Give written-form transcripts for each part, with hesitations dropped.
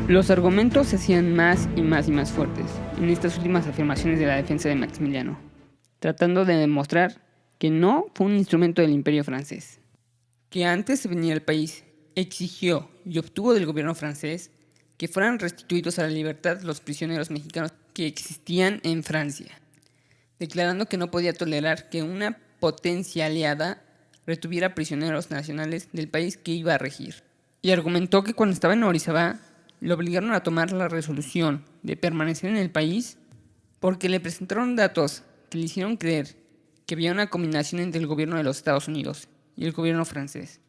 Los argumentos se hacían más y más y más fuertes en estas últimas afirmaciones de la defensa de Maximiliano, tratando de demostrar que no fue un instrumento del Imperio francés, que antes de venir al país exigió y obtuvo del gobierno francés que fueran restituidos a la libertad los prisioneros mexicanos que existían en Francia, declarando que no podía tolerar que una potencia aliada retuviera prisioneros nacionales del país que iba a regir. Y argumentó que cuando estaba en Orizaba lo obligaron a tomar la resolución de permanecer en el país porque le presentaron datos que le hicieron creer que había una combinación entre el gobierno de los Estados Unidos y el gobierno francés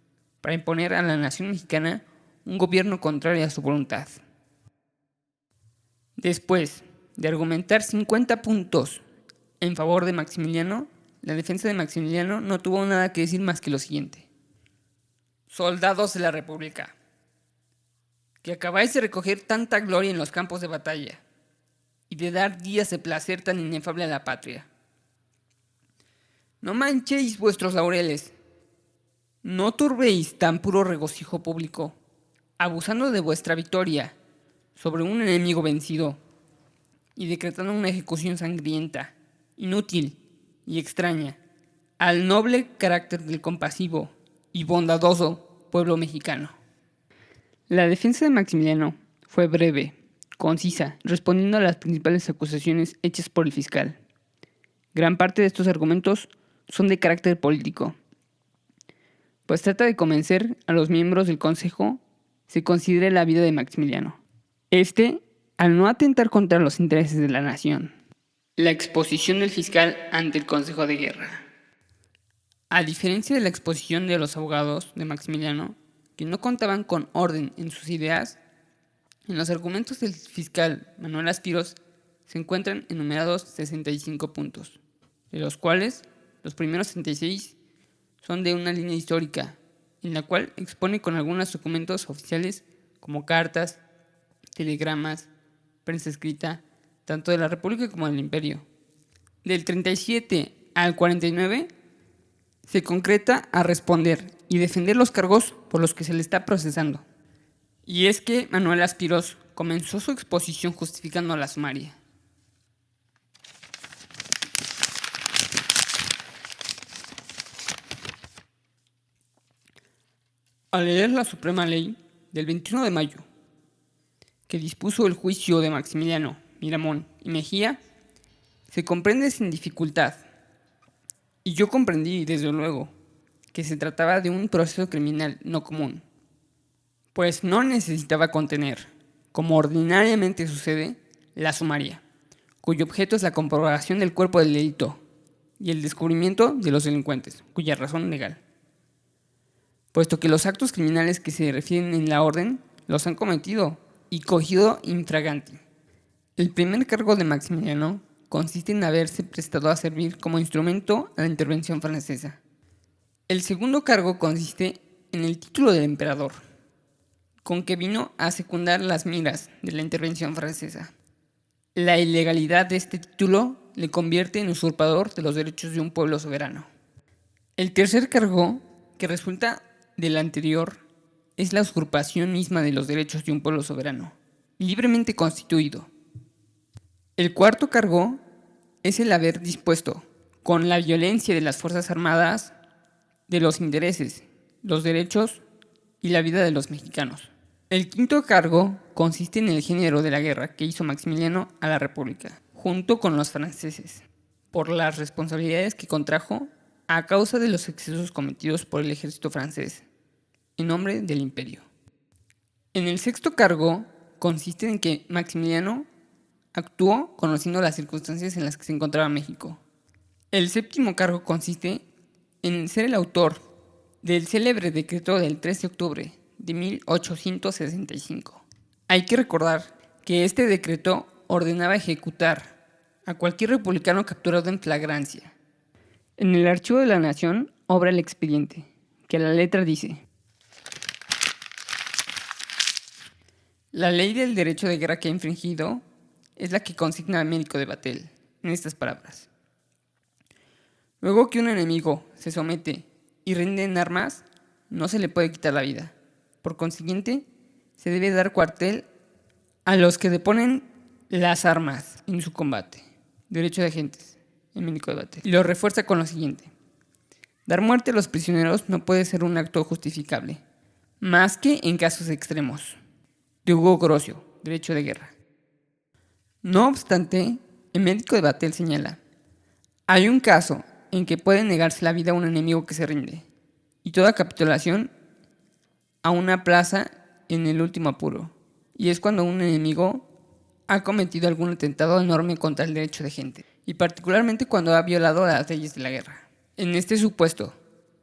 para imponer a la nación mexicana un gobierno contrario a su voluntad. Después de argumentar 50 puntos en favor de Maximiliano, la defensa de Maximiliano no tuvo nada que decir más que lo siguiente: soldados de la República, que acabáis de recoger tanta gloria en los campos de batalla y de dar días de placer tan inefable a la patria. No manchéis vuestros laureles, no turbéis tan puro regocijo público, abusando de vuestra victoria sobre un enemigo vencido y decretando una ejecución sangrienta, inútil y extraña al noble carácter del compasivo y bondadoso pueblo mexicano. La defensa de Maximiliano fue breve, concisa, respondiendo a las principales acusaciones hechas por el fiscal. Gran parte de estos argumentos son de carácter político, pues trata de convencer a los miembros del Consejo se considere la vida de Maximiliano. Al no atentar contra los intereses de la nación. La exposición del fiscal ante el Consejo de Guerra. A diferencia de la exposición de los abogados de Maximiliano, que no contaban con orden en sus ideas, en los argumentos del fiscal Manuel Aspiros se encuentran enumerados 65 puntos, de los cuales los primeros 66 son de una línea histórica, en la cual expone con algunos documentos oficiales como cartas, telegramas, prensa escrita, tanto de la República como del Imperio. Del 37 al 49 se concreta a responder y defender los cargos por los que se le está procesando. Y es que Manuel Aspiros comenzó su exposición justificando la sumaria. Al leer la Suprema Ley del 21 de mayo, que dispuso el juicio de Maximiliano, Miramón y Mejía, se comprende sin dificultad. Y yo comprendí, desde luego, que se trataba de un proceso criminal no común, pues no necesitaba contener, como ordinariamente sucede, la sumaria, cuyo objeto es la comprobación del cuerpo del delito y el descubrimiento de los delincuentes, cuya razón legal, puesto que los actos criminales que se refieren en la orden los han cometido y cogido infraganti. El primer cargo de Maximiliano consiste en haberse prestado a servir como instrumento a la intervención francesa. El segundo cargo consiste en el título del emperador, con que vino a secundar las miras de la intervención francesa. La ilegalidad de este título le convierte en usurpador de los derechos de un pueblo soberano. El tercer cargo, que resulta del anterior, es la usurpación misma de los derechos de un pueblo soberano, libremente constituido. El cuarto cargo es el haber dispuesto, con la violencia de las Fuerzas Armadas, de los intereses, los derechos y la vida de los mexicanos. El quinto cargo consiste en el género de la guerra que hizo Maximiliano a la República, junto con los franceses, por las responsabilidades que contrajo a causa de los excesos cometidos por el ejército francés, en nombre del imperio. En el sexto cargo consiste en que Maximiliano actuó conociendo las circunstancias en las que se encontraba México. El séptimo cargo consiste en ser el autor del célebre decreto del 3 de octubre de 1865. Hay que recordar que este decreto ordenaba ejecutar a cualquier republicano capturado en flagrancia. En el Archivo de la Nación obra el expediente, que a la letra dice: la ley del derecho de guerra que ha infringido es la que consigna al médico de Batel, en estas palabras: luego que un enemigo se somete y rinde en armas, no se le puede quitar la vida. Por consiguiente, se debe dar cuartel A los que deponen las armas en su combate. Derecho de agentes. El médico de Batel. Y lo refuerza con lo siguiente. Dar muerte a los prisioneros no puede ser un acto justificable, más que en casos extremos. De Hugo Grocio. Derecho de guerra. No obstante, el médico de Batel señala: hay un caso en que puede negarse la vida a un enemigo que se rinde, y toda capitulación a una plaza en el último apuro, y es cuando un enemigo ha cometido algún atentado enorme contra el derecho de gente, y particularmente cuando ha violado las leyes de la guerra. En este supuesto,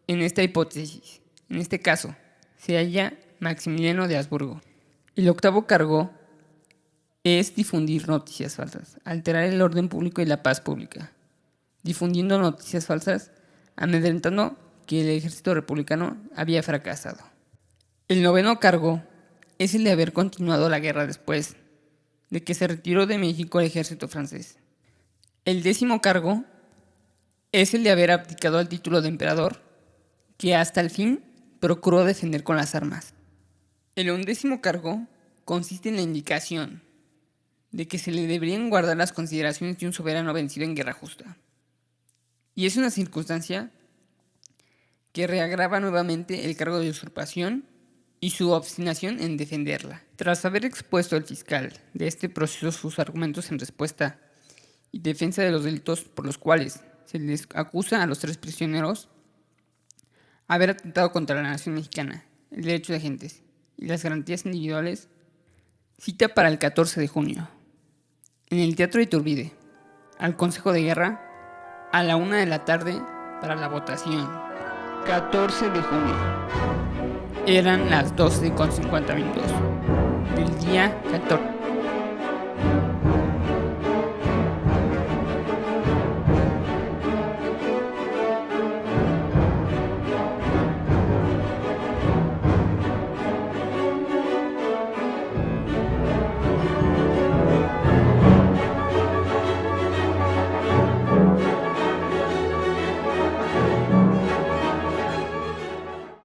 en esta hipótesis, en este caso, se halla Maximiliano de Habsburgo. El octavo cargo es difundir noticias falsas, alterar el orden público y la paz pública, difundiendo noticias falsas, amedrentando que el ejército republicano había fracasado. El noveno cargo es el de haber continuado la guerra después de que se retiró de México el ejército francés. El décimo cargo es el de haber abdicado al título de emperador, que hasta el fin procuró defender con las armas. El undécimo cargo consiste en la indicación de que se le deberían guardar las consideraciones de un soberano vencido en guerra justa. Y es una circunstancia que reagrava nuevamente el cargo de usurpación y su obstinación en defenderla. Tras haber expuesto el fiscal de este proceso sus argumentos en respuesta y defensa de los delitos por los cuales se les acusa a los 3 prisioneros, haber atentado contra la nación mexicana, el derecho de agentes y las garantías individuales, cita para el 14 de junio, en el Teatro Iturbide, al Consejo de Guerra, a la 1 de la tarde para la votación. 14 de junio. Eran las 12:50 del día 14.